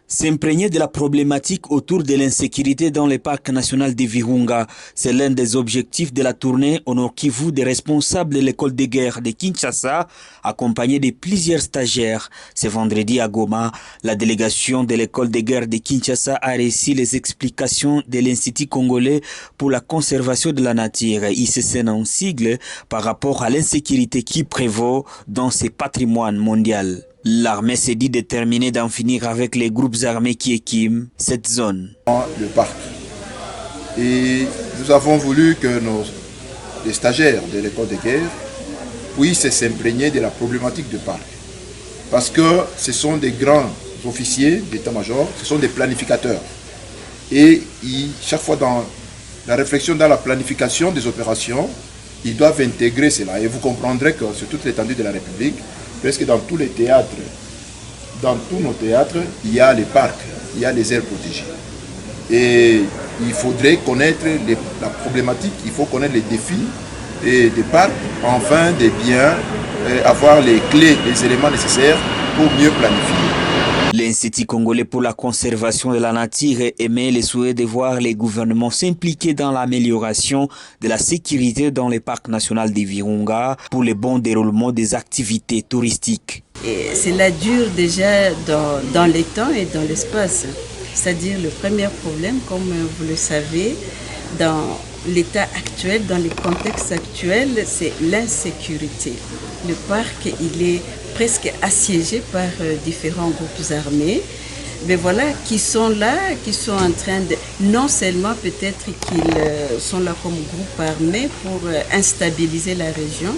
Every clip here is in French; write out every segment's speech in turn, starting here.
S'imprégner de la problématique autour de l'insécurité dans le parc national de Virunga, c'est l'un des objectifs de la tournée au Nord Kivu des responsables de l'école de guerre de Kinshasa, accompagnés de plusieurs stagiaires. Ce vendredi à Goma, la délégation de l'école de guerre de Kinshasa a reçu les explications de l'Institut congolais pour la conservation de la nature, ICC en sigle, par rapport à l'insécurité qui prévaut dans ce patrimoine mondial. L'armée s'est dit déterminée d'en finir avec les groupes armés qui équiment cette zone. Le parc. Et nous avons voulu que les stagiaires de l'école de guerre puissent s'imprégner de la problématique du parc. Parce que ce sont des grands officiers d'état-major, ce sont des planificateurs. Et chaque fois dans la réflexion, dans la planification des opérations, ils doivent intégrer cela. Et vous comprendrez que sur toute l'étendue de la République, presque dans tous les théâtres, dans tous nos théâtres, il y a les parcs, il y a les aires protégées. Et il faudrait connaître la problématique, il faut connaître les défis des parcs, enfin de bien avoir les clés, les éléments nécessaires pour mieux planifier. L'Institut congolais pour la conservation de la nature émet le souhait de voir les gouvernements s'impliquer dans l'amélioration de la sécurité dans le parc national de Virunga pour le bon déroulement des activités touristiques. Et cela dure déjà dans les temps et dans l'espace. C'est-à-dire le premier problème, comme vous le savez, dans l'état actuel, dans le contexte actuel, c'est l'insécurité. Le parc, il est presque assiégé par différents groupes armés, mais voilà, qui sont là, qui sont en train de, non seulement peut-être qu'ils sont là comme groupe armé pour instabiliser la région,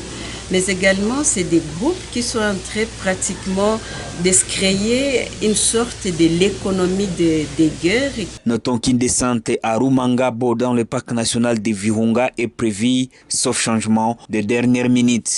mais également c'est des groupes qui sont en train pratiquement de se créer une sorte de l'économie des guerres. Notons qu'une descente à Rumangabo dans le parc national de Virunga est prévue, sauf changement de dernière minute.